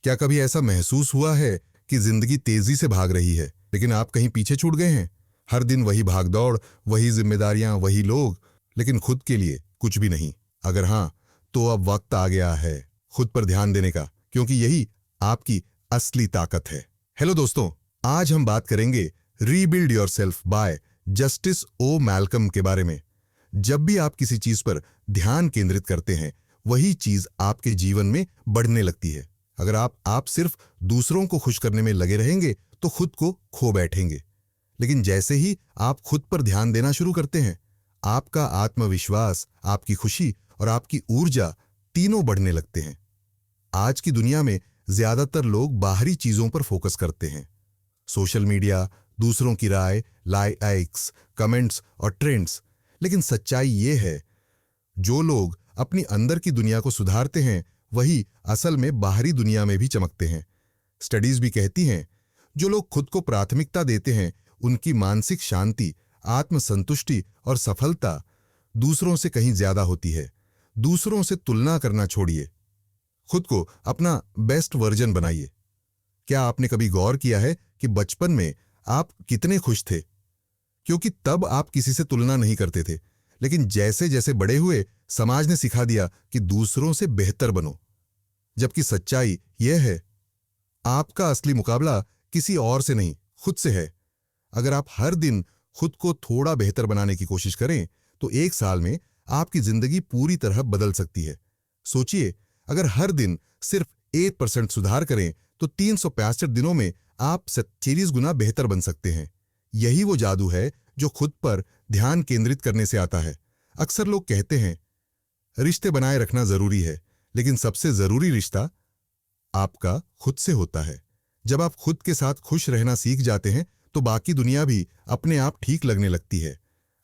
क्या कभी ऐसा महसूस हुआ है कि जिंदगी तेजी से भाग रही है लेकिन आप कहीं पीछे छूट गए हैं? हर दिन वही भागदौड़, वही जिम्मेदारियां, वही लोग, लेकिन खुद के लिए कुछ भी नहीं। अगर हाँ, तो अब वक्त आ गया है खुद पर ध्यान देने का, क्योंकि यही आपकी असली ताकत है। हेलो दोस्तों, आज हम बात करेंगे rebuild yourself by Justice O Malcolm के बारे में। जब भी आप किसी चीज पर ध्यान केंद्रित करते हैं, वही चीज आपके जीवन में बढ़ने लगती है। अगर आप सिर्फ दूसरों को खुश करने में लगे रहेंगे तो खुद को खो बैठेंगे। लेकिन जैसे ही आप खुद पर ध्यान देना शुरू करते हैं, आपका आत्मविश्वास, आपकी खुशी और आपकी ऊर्जा तीनों बढ़ने लगते हैं। आज की दुनिया में ज्यादातर लोग बाहरी चीजों पर फोकस करते हैं। सोशल मीडिया, दूसरों की राय, लाइक्स, कमेंट्स और ट्रेंड्स। लेकिन सच्चाई ये है, जो लोग अपनी अंदर की दुनिया को सुधारते हैं, वही असल में बाहरी दुनिया में भी चमकते हैं। स्टडीज भी कहती हैं, जो लोग खुद को प्राथमिकता देते हैं, उनकी मानसिक शांति, आत्मसंतुष्टि और सफलता दूसरों से कहीं ज्यादा होती है। दूसरों से तुलना करना छोड़िए, खुद को अपना बेस्ट वर्जन बनाइए। क्या आपने कभी गौर किया है कि बचपन में आप कितने खुश थे? क्योंकि तब आप किसी से तुलना नहीं करते थे। लेकिन जैसे जैसे बड़े हुए, समाज ने सिखा दिया कि दूसरों से बेहतर बनो। जबकि सच्चाई यह है, आपका असली मुकाबला किसी और से नहीं, खुद से है। अगर आप हर दिन खुद को थोड़ा बेहतर बनाने की कोशिश करें, तो 1 साल में आपकी जिंदगी पूरी तरह बदल सकती है। सोचिए, अगर हर दिन सिर्फ 1% सुधार करें, तो 365 दिनों में आप 37 गुना बेहतर बन सकते हैं। यही वो जादू है जो खुद पर ध्यान केंद्रित करने से आता है। अक्सर लोग कहते हैं, रिश्ते बनाए रखना जरूरी है, लेकिन सबसे जरूरी रिश्ता आपका खुद से होता है। जब आप खुद के साथ खुश रहना सीख जाते हैं, तो बाकी दुनिया भी अपने आप ठीक लगने लगती है।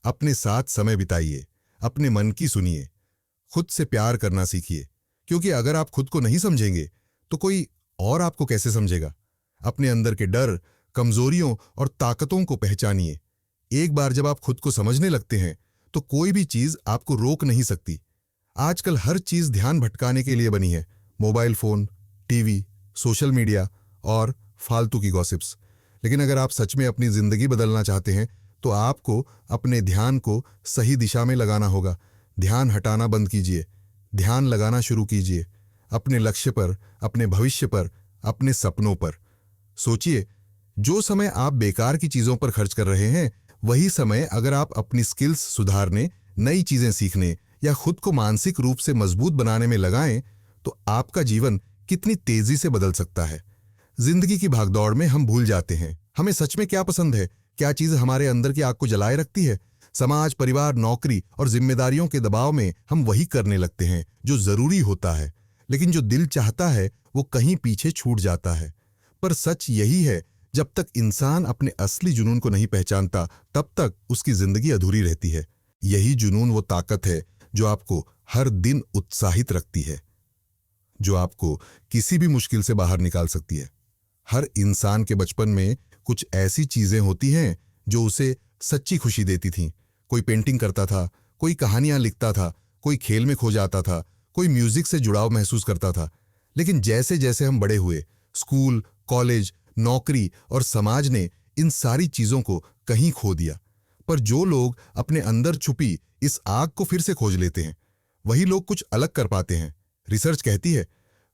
अपने साथ समय बिताइए, अपने मन की सुनिए, खुद से प्यार करना सीखिए, क्योंकि अगर आप खुद को नहीं समझेंगे तो कोई और आपको कैसे समझेगा। अपने अंदर के डर, कमजोरियों और ताकतों को पहचानिए। एक बार जब आप खुद को समझने लगते हैं, तो कोई भी चीज आपको रोक नहीं सकती। आजकल हर चीज ध्यान भटकाने के लिए बनी है। Mobile phone, TV, social media और फालतू की गॉसिप्स। लेकिन अगर आप सच में अपनी जिंदगी बदलना चाहते हैं, तो आपको अपने ध्यान को सही दिशा में लगाना होगा। ध्यान हटाना बंद कीजिए, ध्यान लगाना शुरू कीजिए। अपने लक्ष्य पर, अपने भविष्य पर, अपने सपनों पर सोचिए। जो समय आप बेकार की चीजों पर खर्च कर रहे हैं, वही समय अगर आप अपनी स्किल्स सुधारने, नई चीजें सीखने या खुद को मानसिक रूप से मजबूत बनाने में लगाएं, तो आपका जीवन कितनी तेजी से बदल सकता है। जिंदगी की भागदौड़ में हम भूल जाते हैं हमें सच में क्या पसंद है, क्या चीज हमारे अंदर की आग को जलाए रखती है। समाज, परिवार, नौकरी और जिम्मेदारियों के दबाव में हम वही करने लगते हैं जो जरूरी होता है, लेकिन जो दिल चाहता है वो कहीं पीछे छूट जाता है। पर सच यही है, जब तक इंसान अपने असली जुनून को नहीं पहचानता, तब तक उसकी जिंदगी अधूरी रहती है। यही जुनून वो ताकत है जो आपको हर दिन उत्साहित रखती है, जो आपको किसी भी मुश्किल से बाहर निकाल सकती है। हर इंसान के बचपन में कुछ ऐसी चीजें होती हैं जो उसे सच्ची खुशी देती थीं। कोई पेंटिंग करता था, कोई कहानियां लिखता था, कोई खेल में खो जाता था, कोई म्यूजिक से जुड़ाव महसूस करता था। लेकिन जैसे जैसे हम बड़े हुए, स्कूल, कॉलेज, नौकरी और समाज ने इन सारी चीजों को कहीं खो दिया। पर जो लोग अपने अंदर छुपी इस आग को फिर से खोज लेते हैं, वही लोग कुछ अलग कर पाते हैं। रिसर्च कहती है,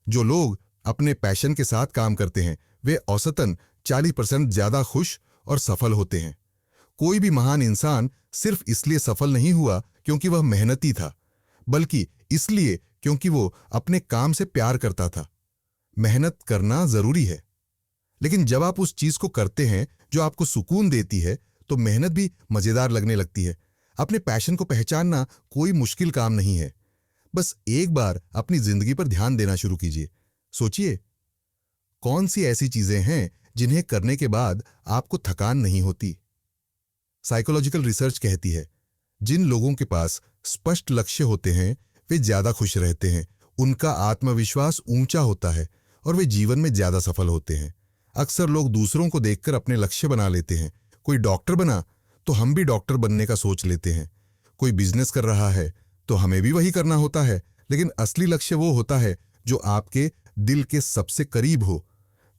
जो लोग अपने पैशन के साथ काम करते हैं, वे औसतन 40% ज्यादा खुश और सफल होते हैं। कोई भी महान इंसान सिर्फ इसलिए सफल नहीं हुआ क्योंकि वह मेहनती था, बल्कि इसलिए क्योंकि वो अपने काम से प्यार करता था। मेहनत करना जरूरी है, लेकिन जब आप उस चीज को करते हैं जो आपको सुकून देती है, तो मेहनत भी मजेदार लगने लगती है। अपने पैशन को पहचानना कोई मुश्किल काम नहीं है। बस एक बार अपनी जिंदगी पर ध्यान देना शुरू कीजिए। सोचिए, कौन सी ऐसी चीजें हैं जिन्हें करने के बाद आपको थकान नहीं होती। साइकोलॉजिकल रिसर्च कहती है, जिन लोगों के पास स्पष्ट लक्ष्य होते हैं, वे ज्यादा खुश रहते हैं, उनका आत्मविश्वास ऊंचा होता है और वे जीवन में ज्यादा सफल होते हैं। अक्सर लोग दूसरों को देखकर अपने लक्ष्य बना लेते हैं। कोई डॉक्टर बना तो हम भी डॉक्टर बनने का सोच लेते हैं। कोई बिजनेस कर रहा है तो हमें भी वही करना होता है। लेकिन असली लक्ष्य वो होता है जो आपके दिल के सबसे करीब हो,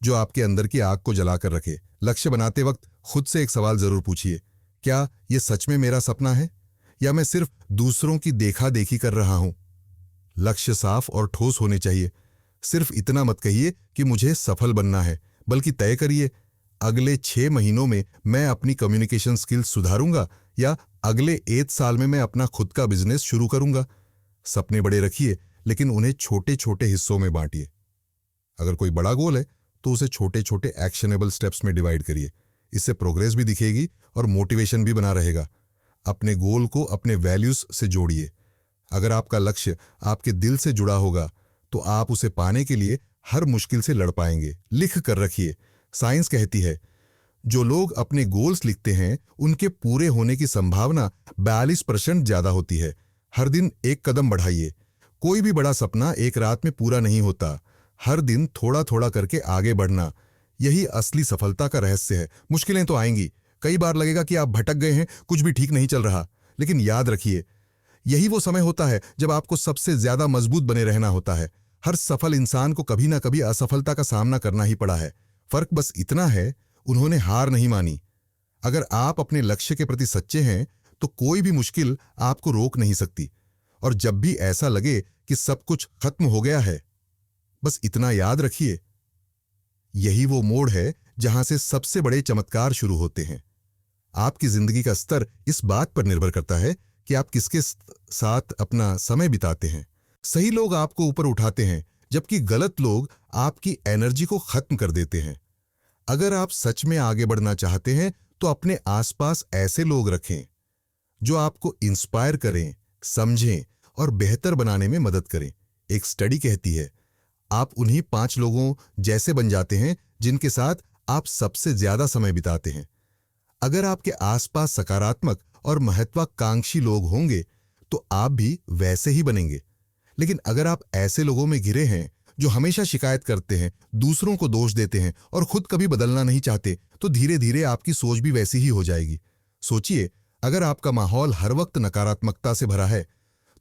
जो आपके अंदर की आग को जलाकर रखे। लक्ष्य बनाते वक्त खुद से एक सवाल जरूर पूछिए, क्या यह सच में मेरा सपना है या मैं सिर्फ दूसरों की देखा देखी कर रहा हूं? लक्ष्य साफ और ठोस होने चाहिए। सिर्फ इतना मत कहिए कि मुझे सफल बनना है, बल्कि तय करिए, अगले 6 महीनों में मैं अपनी कम्युनिकेशन स्किल्स सुधारूंगा या अगले 1 साल में मैं अपना खुद का बिजनेस शुरू करूंगा। सपने बड़े रखिए, लेकिन उन्हें छोटे छोटे हिस्सों में बांटिए। अगर कोई बड़ा गोल है तो उसे छोटे छोटे एक्शनेबल स्टेप्स में डिवाइड करिए। इससे प्रोग्रेस भी दिखेगी और मोटिवेशन भी बना रहेगा। अपने गोल को अपने वैल्यूज से जोड़िए। अगर आपका लक्ष्य आपके दिल से जुड़ा होगा तो आप उसे पाने के लिए हर मुश्किल से लड़ पाएंगे। लिख कर रखिए। साइंस कहती है, जो लोग अपने गोल्स लिखते हैं उनके पूरे होने की संभावना 42% ज्यादा होती है। हर दिन एक कदम बढ़ाइए। कोई भी बड़ा सपना एक रात में पूरा नहीं होता। हर दिन थोड़ा थोड़ा करके आगे बढ़ना, यही असली सफलता का रहस्य है। मुश्किलें तो आएंगी, कई बार लगेगा कि आप भटक गए हैं, कुछ भी ठीक नहीं चल रहा, लेकिन याद रखिए, यही वो समय होता है जब आपको सबसे ज्यादा मजबूत बने रहना होता है। हर सफल इंसान को कभी ना कभी असफलता का सामना करना ही पड़ा है। फर्क बस इतना है, उन्होंने हार नहीं मानी। अगर आप अपने लक्ष्य के प्रति सच्चे हैं तो कोई भी मुश्किल आपको रोक नहीं सकती। और जब भी ऐसा लगे कि सब कुछ खत्म हो गया है, बस इतना याद रखिए, यही वो मोड़ है जहां से सबसे बड़े चमत्कार शुरू होते हैं। आपकी जिंदगी का स्तर इस बात पर निर्भर करता है कि आप किसके साथ अपना समय बिताते हैं। सही लोग आपको ऊपर उठाते हैं, जबकि गलत लोग आपकी एनर्जी को खत्म कर देते हैं। अगर आप सच में आगे बढ़ना चाहते हैं तो अपने आसपास ऐसे लोग रखें जो आपको इंस्पायर करें, समझें और बेहतर बनाने में मदद करें। एक स्टडी कहती है, आप उन्हीं 5 लोगों जैसे बन जाते हैं जिनके साथ आप सबसे ज्यादा समय बिताते हैं। अगर आपके आसपास सकारात्मक और महत्वाकांक्षी लोग होंगे तो आप भी वैसे ही बनेंगे। लेकिन अगर आप ऐसे लोगों में घिरे हैं जो हमेशा शिकायत करते हैं, दूसरों को दोष देते हैं और खुद कभी बदलना नहीं चाहते, तो धीरे धीरे आपकी सोच भी वैसी ही हो जाएगी। सोचिए, अगर आपका माहौल हर वक्त नकारात्मकता से भरा है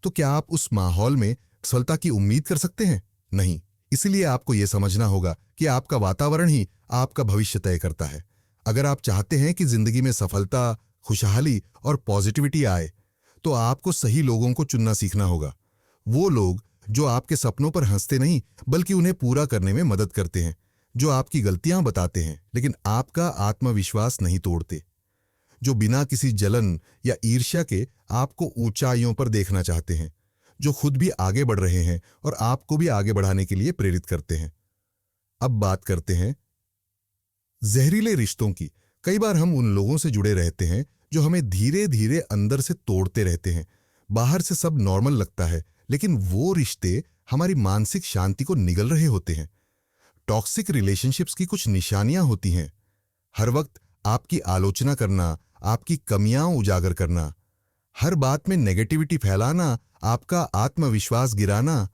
तो क्या आप उस माहौल में सफलता की उम्मीद कर सकते हैं? नहीं। इसलिए आपको यह समझना होगा कि आपका वातावरण ही आपका भविष्य तय करता है। अगर आप चाहते हैं कि जिंदगी में सफलता, खुशहाली और पॉजिटिविटी आए, तो आपको सही लोगों को चुनना सीखना होगा। वो लोग जो आपके सपनों पर हंसते नहीं बल्कि उन्हें पूरा करने में मदद करते हैं, जो आपकी गलतियां बताते हैं लेकिन आपका आत्मविश्वास नहीं तोड़ते, जो बिना किसी जलन या ईर्ष्या के आपको ऊंचाइयों पर देखना चाहते हैं, जो खुद भी आगे बढ़ रहे हैं और आपको भी आगे बढ़ाने के लिए प्रेरित करते हैं। अब बात करते हैं जहरीले रिश्तों की। कई बार हम उन लोगों से जुड़े रहते हैं जो हमें धीरे धीरे अंदर से तोड़ते रहते हैं। बाहर से सब नॉर्मल लगता है, लेकिन वो रिश्ते हमारी मानसिक शांति को निगल रहे होते हैं। टॉक्सिक रिलेशनशिप्स की कुछ निशानियां होती हैं। हर वक्त आपकी आलोचना करना, आपकी कमियां उजागर करना, हर बात में नेगेटिविटी फैलाना, आपका आत्मविश्वास गिराना,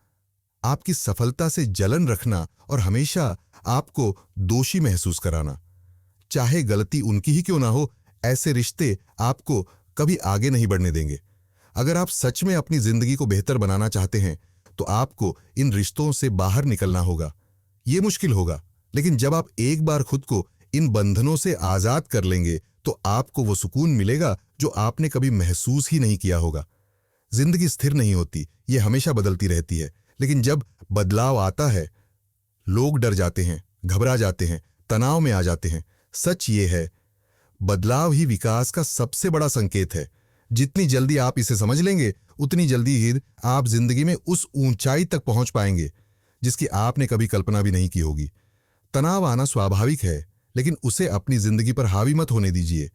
आपकी सफलता से जलन रखना और हमेशा आपको दोषी महसूस कराना। चाहे गलती उनकी ही क्यों ना हो, ऐसे रिश्ते आपको कभी आगे नहीं बढ़ने देंगे। अगर आप सच में अपनी जिंदगी को बेहतर बनाना चाहते हैं तो आपको इन रिश्तों से बाहर निकलना होगा। ये मुश्किल होगा, लेकिन जब आप एक बार खुद को इन बंधनों से आजाद कर लेंगे तो आपको वो सुकून मिलेगा जो आपने कभी महसूस ही नहीं किया होगा। जिंदगी स्थिर नहीं होती, ये हमेशा बदलती रहती है, लेकिन जब बदलाव आता है लोग डर जाते हैं, घबरा जाते हैं, तनाव में आ जाते हैं। सच ये है, बदलाव ही विकास का सबसे बड़ा संकेत है। जितनी जल्दी आप इसे समझ लेंगे, उतनी जल्दी ही आप जिंदगी में उस ऊंचाई तक पहुंच पाएंगे जिसकी आपने कभी कल्पना भी नहीं की होगी। तनाव आना स्वाभाविक है, लेकिन उसे अपनी जिंदगी पर हावी मत होने दीजिए।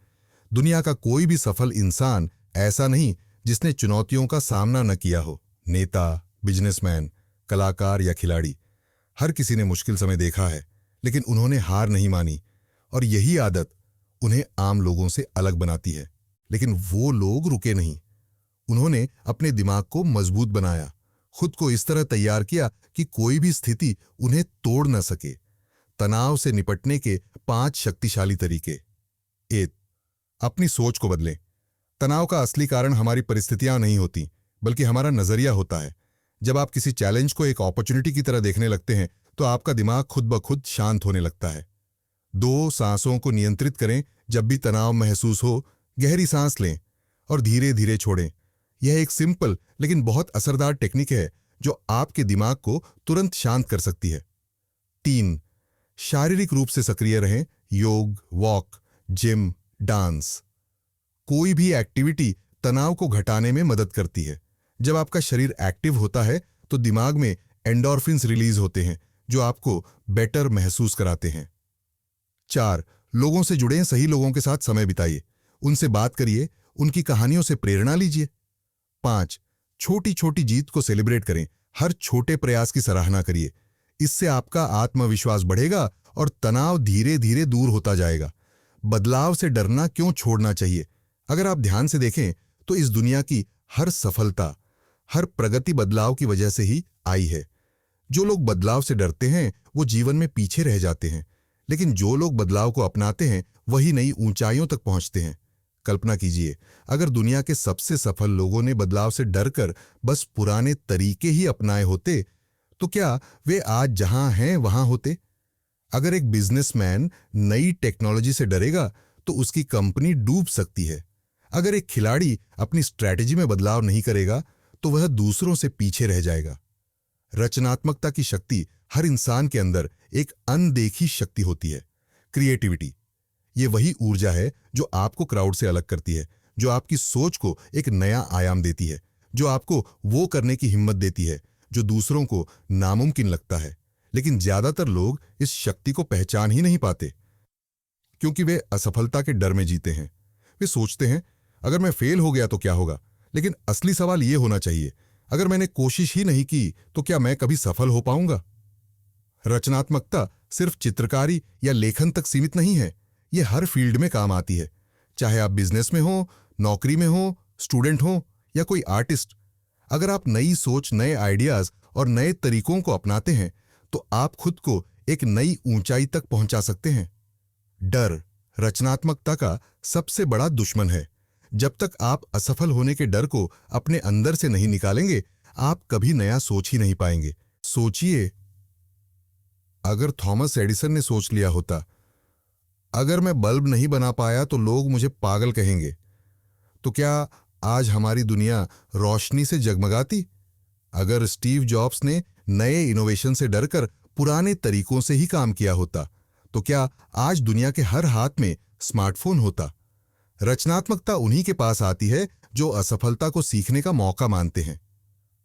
दुनिया का कोई भी सफल इंसान ऐसा नहीं जिसने चुनौतियों का सामना न किया हो। नेता, बिजनेसमैन, कलाकार या खिलाड़ी, हर किसी ने मुश्किल समय देखा है, लेकिन उन्होंने हार नहीं मानी। और यही आदत उन्हें आम लोगों से अलग बनाती है। लेकिन वो लोग रुके नहीं, उन्होंने अपने दिमाग को मजबूत बनाया, खुद को इस तरह तैयार किया कि कोई भी स्थिति उन्हें तोड़ न सके। तनाव से निपटने के 5 शक्तिशाली तरीके। 1. अपनी सोच को बदलें। तनाव का असली कारण हमारी परिस्थितियां नहीं होती, बल्कि हमारा नजरिया होता है। जब आप किसी चैलेंज को एक अपॉर्चुनिटी की तरह देखने लगते हैं तो आपका दिमाग खुद ब खुद शांत होने लगता है। 2 सांसों को नियंत्रित करें। जब भी तनाव महसूस हो, गहरी सांस लें और धीरे धीरे छोड़ें। यह एक सिंपल लेकिन बहुत असरदार टेक्निक है जो आपके दिमाग को तुरंत शांत कर सकती है। 3. शारीरिक रूप से सक्रिय रहें। योग, वॉक, जिम, डांस, कोई भी एक्टिविटी तनाव को घटाने में मदद करती है। जब आपका शरीर एक्टिव होता है तो दिमाग में एंडोर्फिन्स रिलीज होते हैं जो आपको बेटर महसूस कराते हैं। 4. लोगों से जुड़ें। सही लोगों के साथ समय बिताइए, उनसे बात करिए, उनकी कहानियों से प्रेरणा लीजिए। 5. छोटी छोटी जीत को सेलिब्रेट करें। हर छोटे प्रयास की सराहना करिए। इससे आपका आत्मविश्वास बढ़ेगा और तनाव धीरे धीरे दूर होता जाएगा। बदलाव से डरना क्यों छोड़ना चाहिए? अगर आप ध्यान से देखें तो इस दुनिया की हर सफलता, हर प्रगति बदलाव की वजह से ही आई है। जो लोग बदलाव से डरते हैं वो जीवन में पीछे रह जाते हैं, लेकिन जो लोग बदलाव को अपनाते हैं वही नई ऊंचाइयों तक पहुंचते हैं। कल्पना कीजिए, अगर दुनिया के सबसे सफल लोगों ने बदलाव से डरकर बस पुराने तरीके ही अपनाए होते तो क्या वे आज जहां हैं वहां होते? अगर एक बिजनेसमैन नई टेक्नोलॉजी से डरेगा तो उसकी कंपनी डूब सकती है। अगर एक खिलाड़ी अपनी स्ट्रैटेजी में बदलाव नहीं करेगा तो वह दूसरों से पीछे रह जाएगा। रचनात्मकता की शक्ति हर इंसान के अंदर एक अनदेखी शक्ति होती है। क्रिएटिविटी, ये वही ऊर्जा है जो आपको क्राउड से अलग करती है, जो आपकी सोच को एक नया आयाम देती है, जो आपको वो करने की हिम्मत देती है जो दूसरों को नामुमकिन लगता है। लेकिन ज्यादातर लोग इस शक्ति को पहचान ही नहीं पाते क्योंकि वे असफलता के डर में जीते हैं। वे सोचते हैं अगर मैं फेल हो गया तो क्या होगा, लेकिन असली सवाल यह होना चाहिए, अगर मैंने कोशिश ही नहीं की तो क्या मैं कभी सफल हो पाऊंगा? रचनात्मकता सिर्फ चित्रकारी या लेखन तक सीमित नहीं है, यह हर फील्ड में काम आती है। चाहे आप बिजनेस में हो, नौकरी में हो, स्टूडेंट हो या कोई आर्टिस्ट। अगर आप नई सोच, नए आइडियाज और नए तरीकों को अपनाते हैं तो आप खुद को एक नई ऊंचाई तक पहुंचा सकते हैं। डर रचनात्मकता का सबसे बड़ा दुश्मन है। जब तक आप असफल होने के डर को अपने अंदर से नहीं निकालेंगे, आप कभी नया सोच ही नहीं पाएंगे। सोचिए, अगर थॉमस एडिसन ने सोच लिया होता, अगर मैं बल्ब नहीं बना पाया तो लोग मुझे पागल कहेंगे, तो क्या आज हमारी दुनिया रोशनी से जगमगाती? अगर स्टीव जॉब्स ने नए इनोवेशन से डरकर पुराने तरीकों से ही काम किया होता, तो क्या आज दुनिया के हर हाथ में स्मार्टफोन होता? रचनात्मकता उन्हीं के पास आती है जो असफलता को सीखने का मौका मानते हैं।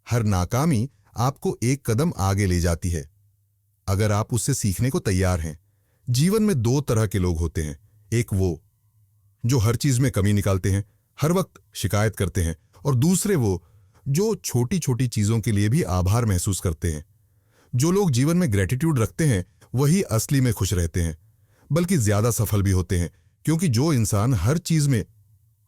हर नाकामी आपको एक कदम आगे ले जाती है, अगर आप उससे सीखने को तैयार हैं। जीवन में 2 तरह के लोग होते हैं। एक वो जो हर चीज में कमी निकालते हैं, हर वक्त शिकायत करते हैं, और दूसरे वो जो छोटी छोटी चीजों के लिए भी आभार महसूस करते हैं। जो लोग जीवन में ग्रेटिट्यूड रखते हैं वही असली में खुश रहते हैं, बल्कि ज्यादा सफल भी होते हैं, क्योंकि जो इंसान हर चीज में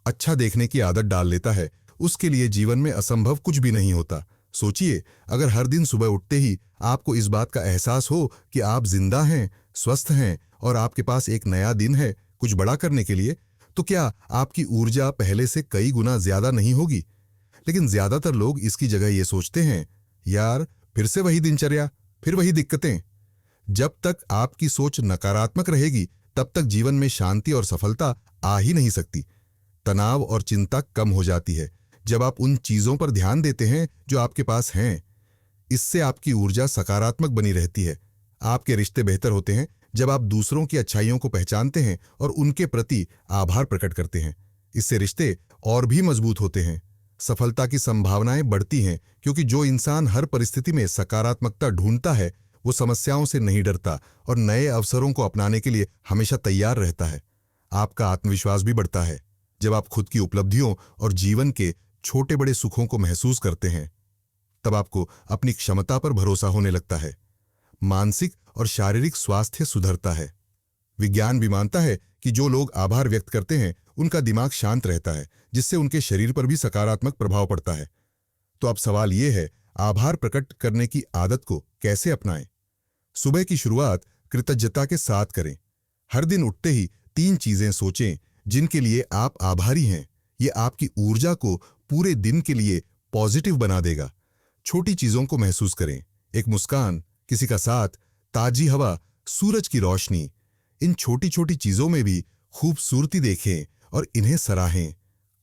अच्छा देखने की आदत डाल लेता है उसके लिए जीवन में असंभव कुछ भी नहीं होता। सोचिए, अगर हर दिन सुबह उठते ही आपको इस बात का एहसास हो कि आप जिंदा हैं, स्वस्थ हैं और आपके पास एक नया दिन है कुछ बड़ा करने के लिए, तो क्या आपकी ऊर्जा पहले से कई गुना ज्यादा नहीं होगी? लेकिन ज्यादातर लोग इसकी जगह ये सोचते हैं, यार फिर से वही दिनचर्या, फिर वही दिक्कतें। जब तक आपकी सोच नकारात्मक रहेगी तब तक जीवन में शांति और सफलता आ ही नहीं सकती। तनाव और चिंता कम हो जाती है जब आप उन चीजों पर ध्यान देते हैं जो आपके पास हैं। इससे आपकी ऊर्जा सकारात्मक बनी रहती है। आपके रिश्ते बेहतर होते हैं जब आप दूसरों की अच्छाइयों को पहचानते हैं और उनके प्रति आभार प्रकट करते हैं। इससे रिश्ते और भी मजबूत होते हैं। सफलता की संभावनाएं बढ़ती हैं क्योंकि जो इंसान हर परिस्थिति में सकारात्मकता ढूंढता है वो समस्याओं से नहीं डरता और नए अवसरों को अपनाने के लिए हमेशा तैयार रहता है। आपका आत्मविश्वास भी बढ़ता है जब आप खुद की उपलब्धियों और जीवन के छोटे बड़े सुखों को महसूस करते हैं। तब आपको अपनी क्षमता पर भरोसा होने लगता है। मानसिक और शारीरिक स्वास्थ्य सुधरता है। विज्ञान भी मानता है कि जो लोग आभार व्यक्त करते हैं उनका दिमाग शांत रहता है, जिससे उनके शरीर पर भी सकारात्मक प्रभाव पड़ता है। तो अब सवाल यह है, आभार प्रकट करने की आदत को कैसे अपनाएं? सुबह की शुरुआत कृतज्ञता के साथ करें। हर दिन उठते ही 3 चीजें सोचें जिनके लिए आप आभारी हैं। ये आपकी ऊर्जा को पूरे दिन के लिए पॉजिटिव बना देगा। छोटी चीजों को महसूस करें, एक मुस्कान, किसी का साथ, ताजी हवा, सूरज की रोशनी, इन छोटी छोटी चीजों में भी खूबसूरती देखें और इन्हें सराहें।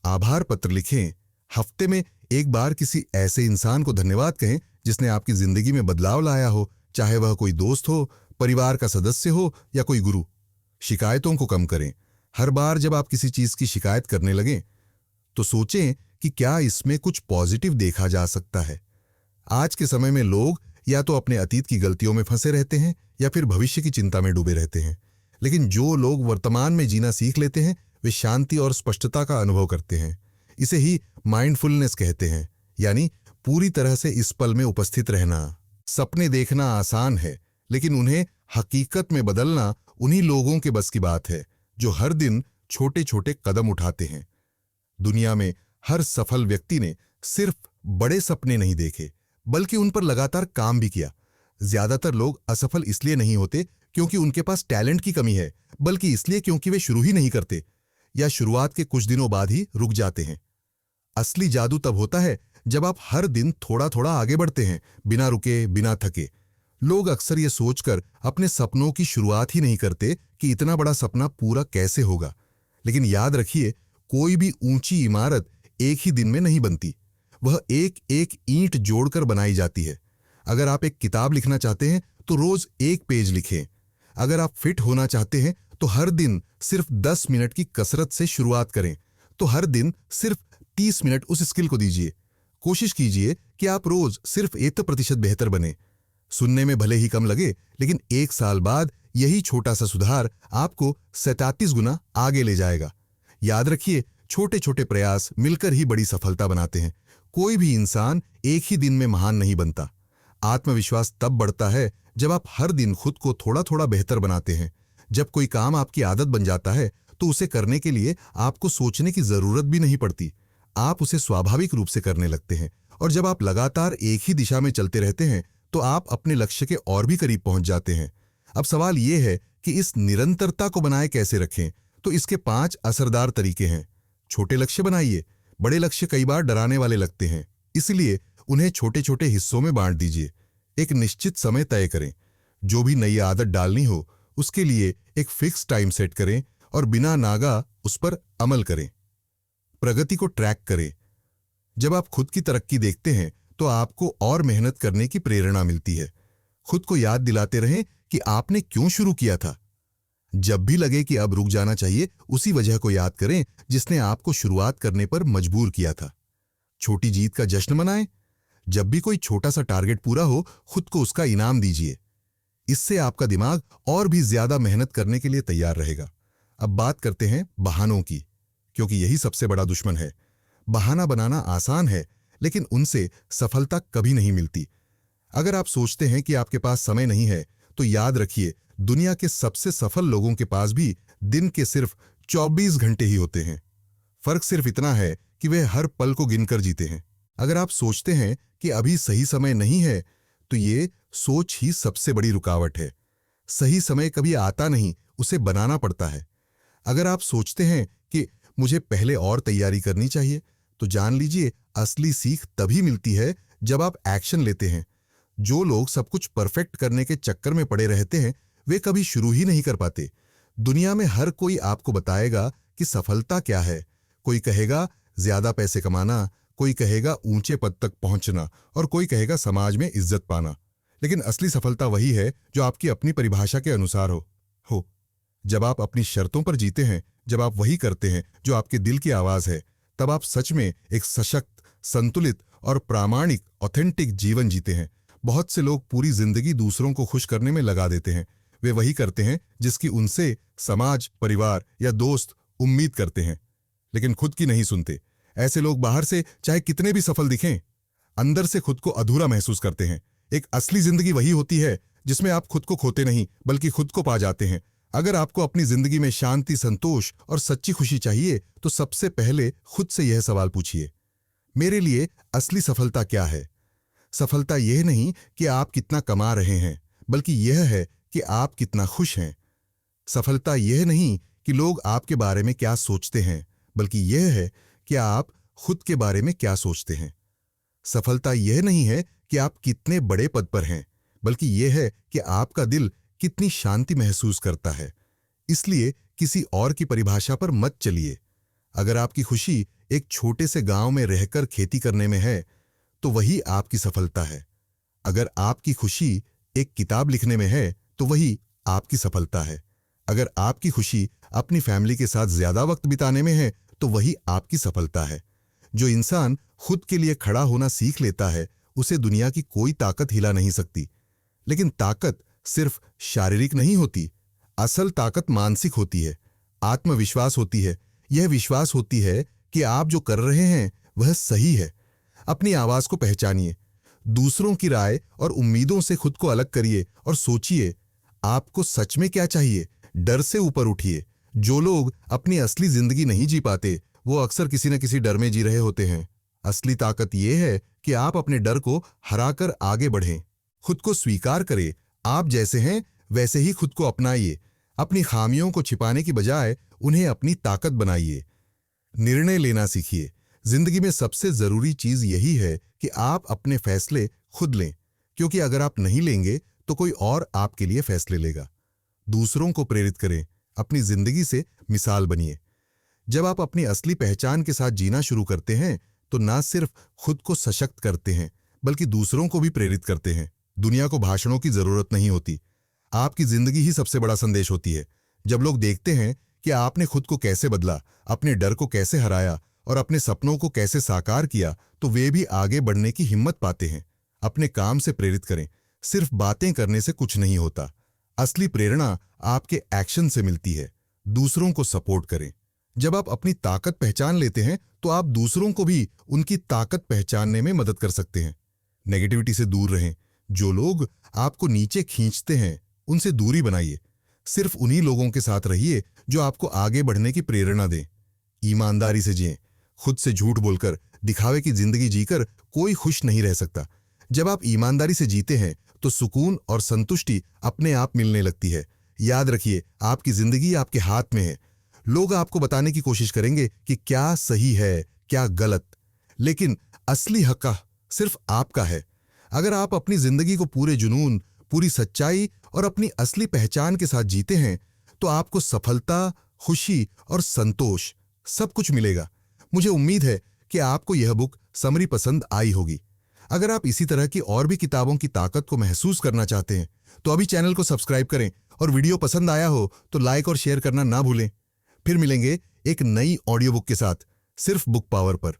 आभार पत्र लिखें। हफ्ते में एक बार किसी ऐसे इंसान को धन्यवाद कहें जिसने आपकी जिंदगी में बदलाव लाया हो, चाहे वह कोई दोस्त हो, परिवार का सदस्य हो या कोई गुरु। शिकायतों को कम करें। हर बार जब आप किसी चीज की शिकायत करने लगें तो सोचें कि क्या इसमें कुछ पॉजिटिव देखा जा सकता है। आज के समय में लोग या तो अपने अतीत की गलतियों में फंसे रहते हैं या फिर भविष्य की चिंता में डूबे रहते हैं, लेकिन जो लोग वर्तमान में जीना सीख लेते हैं वे शांति और स्पष्टता का अनुभव करते हैं। इसे ही माइंडफुलनेस कहते हैं, यानी पूरी तरह से इस पल में उपस्थित रहना। सपने देखना आसान है, लेकिन उन्हें हकीकत में बदलना उन्हीं लोगों के बस की बात है जो हर दिन छोटे छोटे कदम उठाते हैं। दुनिया में हर सफल व्यक्ति ने सिर्फ बड़े सपने नहीं देखे, बल्कि उन पर लगातार काम भी किया। ज्यादातर लोग असफल इसलिए नहीं होते क्योंकि उनके पास टैलेंट की कमी है, बल्कि इसलिए क्योंकि वे शुरू ही नहीं करते या शुरुआत के कुछ दिनों बाद ही रुक जाते हैं। असली जादू तब होता है जब आप हर दिन थोड़ा थोड़ा आगे बढ़ते हैं, बिना रुके, बिना थके। लोग अक्सर ये सोचकर अपने सपनों की शुरुआत ही नहीं करते कि इतना बड़ा सपना पूरा कैसे होगा। लेकिन याद रखिए, कोई भी ऊंची इमारत एक ही दिन में नहीं बनती, वह एक एक ईंट जोड़कर बनाई जाती है। अगर आप एक किताब लिखना चाहते हैं तो रोज एक पेज लिखें। अगर आप फिट होना चाहते हैं तो हर दिन सिर्फ 10 मिनट की कसरत से शुरुआत करें। तो हर दिन सिर्फ 30 मिनट उस स्किल को दीजिए। कोशिश कीजिए कि आप रोज सिर्फ 1% बेहतर बने। सुनने में भले ही कम लगे, लेकिन 1 साल बाद यही छोटा सा सुधार आपको 37 गुना आगे ले जाएगा। याद रखिए, छोटे छोटे प्रयास मिलकर ही बड़ी सफलता बनाते हैं। कोई भी इंसान एक ही दिन में महान नहीं बनता। आत्मविश्वास तब बढ़ता है जब आप हर दिन खुद को थोड़ा थोड़ा बेहतर बनाते हैं। जब कोई काम आपकी आदत बन जाता है तो उसे करने के लिए आपको सोचने की जरूरत भी नहीं पड़ती। आप उसे स्वाभाविक रूप से करने लगते हैं, और जब आप लगातार एक ही दिशा में चलते रहते हैं तो आप अपने लक्ष्य के और भी करीब पहुंच जाते हैं। अब सवाल यह है कि इस निरंतरता को बनाए कैसे रखें। तो इसके 5 असरदार तरीके हैं। छोटे लक्ष्य बनाइए। बड़े लक्ष्य कई बार डराने वाले लगते हैं, इसलिए उन्हें छोटे छोटे हिस्सों में बांट दीजिए। एक निश्चित समय तय करें। जो भी नई आदत डालनी हो उसके लिए एक फिक्स टाइम सेट करें और बिना नागा उस पर अमल करें। प्रगति को ट्रैक करें। जब आप खुद की तरक्की देखते हैं तो आपको और मेहनत करने की प्रेरणा मिलती है। खुद को याद दिलाते रहें कि आपने क्यों शुरू किया था। जब भी लगे कि अब रुक जाना चाहिए, उसी वजह को याद करें जिसने आपको शुरुआत करने पर मजबूर किया था। छोटी जीत का जश्न मनाएं। जब भी कोई छोटा सा टारगेट पूरा हो, खुद को उसका इनाम दीजिए। इससे आपका दिमाग और भी ज्यादा मेहनत करने के लिए तैयार रहेगा। अब बात करते हैं बहानों की, क्योंकि यही सबसे बड़ा दुश्मन है। बहाना बनाना आसान है, लेकिन उनसे सफलता कभी नहीं मिलती। अगर आप सोचते हैं कि आपके पास समय नहीं है, तो याद रखिए, दुनिया के सबसे सफल लोगों के पास भी दिन के सिर्फ 24 घंटे ही होते हैं। फर्क सिर्फ इतना है कि वे हर पल को गिनकर जीते हैं। अगर आप सोचते हैं कि अभी सही समय नहीं है, तो ये सोच ही सबसे बड़ी रुकावट है। सही समय कभी आता नहीं, उसे बनाना पड़ता है। अगर आप सोचते हैं कि मुझे पहले और तैयारी करनी चाहिए, तो जान लीजिए, असली सीख तभी मिलती है जब आप एक्शन लेते हैं। जो लोग सब कुछ परफेक्ट करने के चक्कर में पड़े रहते हैं, वे कभी शुरू ही नहीं कर पाते। दुनिया में हर कोई आपको बताएगा कि सफलता क्या है। कोई कहेगा ज्यादा पैसे कमाना, कोई कहेगा ऊंचे पद तक पहुंचना, और कोई कहेगा समाज में इज्जत पाना। लेकिन असली सफलता वही है जो आपकी अपनी परिभाषा के अनुसार हो। जब आप अपनी शर्तों पर जीते हैं, जब आप वही करते हैं जो आपके दिल की आवाज है, तब आप सच में एक सशक्त, संतुलित और प्रामाणिक, ऑथेंटिक जीवन जीते हैं। बहुत से लोग पूरी जिंदगी दूसरों को खुश करने में लगा देते हैं। वे वही करते हैं जिसकी उनसे समाज, परिवार या दोस्त उम्मीद करते हैं, लेकिन खुद की नहीं सुनते। ऐसे लोग बाहर से चाहे कितने भी सफल दिखें, अंदर से खुद को अधूरा महसूस करते हैं। एक असली जिंदगी वही होती है जिसमें आप खुद को खोते नहीं, बल्कि खुद को पा जाते हैं। अगर आपको अपनी जिंदगी में शांति, संतोष और सच्ची खुशी चाहिए, तो सबसे पहले खुद से यह सवाल पूछिए, मेरे लिए असली सफलता क्या है? सफलता यह नहीं कि आप कितना कमा रहे हैं, बल्कि यह है कि आप कितना खुश हैं। सफलता यह नहीं कि लोग आपके बारे में क्या सोचते हैं, बल्कि यह है कि आप खुद के बारे में क्या सोचते हैं। सफलता यह नहीं है कि आप कितने बड़े पद पर हैं, बल्कि यह है कि आपका दिल कितनी शांति महसूस करता है। इसलिए किसी और की परिभाषा पर मत चलिए। अगर आपकी खुशी एक छोटे से गांव में रहकर खेती करने में है, तो वही आपकी सफलता है। अगर आपकी खुशी एक किताब लिखने में है, तो वही आपकी सफलता है। अगर आपकी खुशी अपनी फैमिली के साथ ज्यादा वक्त बिताने में है, तो वही आपकी सफलता है। जो इंसान खुद के लिए खड़ा होना सीख लेता है, उसे दुनिया की कोई ताकत हिला नहीं सकती। लेकिन ताकत सिर्फ शारीरिक नहीं होती, असल ताकत मानसिक होती है, आत्मविश्वास होती है। यह विश्वास होती है कि आप जो कर रहे हैं वह सही है। अपनी आवाज को पहचानिए, दूसरों की राय और उम्मीदों से खुद को अलग करिए और सोचिए आपको सच में क्या चाहिए। डर से ऊपर उठिए। जो लोग अपनी असली जिंदगी नहीं जी पाते, वो अक्सर किसी न किसी डर में जी रहे होते हैं। असली ताकत यह है कि आप अपने डर को हराकर आगे बढ़ें। खुद को स्वीकार करें। आप जैसे हैं वैसे ही खुद को अपनाइए। अपनी खामियों को छिपाने की बजाय उन्हें अपनी ताकत बनाइए। निर्णय लेना सीखिए। जिंदगी में सबसे जरूरी चीज यही है कि आप अपने फैसले खुद लें, क्योंकि अगर आप नहीं लेंगे तो कोई और आपके लिए फैसले लेगा। दूसरों को प्रेरित करें, अपनी जिंदगी से मिसाल बनिए। जब आप अपनी असली पहचान के साथ जीना शुरू करते हैं, तो ना सिर्फ खुद को सशक्त करते हैं, बल्कि दूसरों को भी प्रेरित करते हैं। दुनिया को भाषणों की जरूरत नहीं होती, आपकी जिंदगी ही सबसे बड़ा संदेश होती है। जब लोग देखते हैं कि आपने खुद को कैसे बदला, अपने डर को कैसे हराया और अपने सपनों को कैसे साकार किया, तो वे भी आगे बढ़ने की हिम्मत पाते हैं। अपने काम से प्रेरित करें। सिर्फ बातें करने से कुछ नहीं होता। असली प्रेरणा आपके एक्शन से मिलती है। दूसरों को सपोर्ट करें। जब आप अपनी ताकत पहचान लेते हैं, तो आप दूसरों को भी उनकी ताकत पहचानने में मदद कर सकते हैं। नेगेटिविटी से दूर रहें। जो लोग आपको नीचे खींचते हैं, उनसे दूरी बनाइए। सिर्फ उन्हीं लोगों के साथ रहिए जो आपको आगे बढ़ने की प्रेरणा दें। ईमानदारी से जिएं। खुद से झूठ बोलकर, दिखावे की जिंदगी जीकर कोई खुश नहीं रह सकता। जब आप ईमानदारी से जीते हैं, तो सुकून और संतुष्टि अपने आप मिलने लगती है। याद रखिए, आपकी जिंदगी आपके हाथ में है। लोग आपको बताने की कोशिश करेंगे कि क्या सही है, क्या गलत, लेकिन असली हक सिर्फ आपका है। अगर आप अपनी जिंदगी को पूरे जुनून, पूरी सच्चाई और अपनी असली पहचान के साथ जीते हैं, तो आपको सफलता, खुशी और संतोष सब कुछ मिलेगा। मुझे उम्मीद है कि आपको यह बुक समरी पसंद आई होगी। अगर आप इसी तरह की और भी किताबों की ताकत को महसूस करना चाहते हैं, तो अभी चैनल को सब्सक्राइब करें और वीडियो पसंद आया हो तो लाइक और शेयर करना ना भूलें। फिर मिलेंगे एक नई ऑडियो बुक के साथ, सिर्फ बुक पावर पर।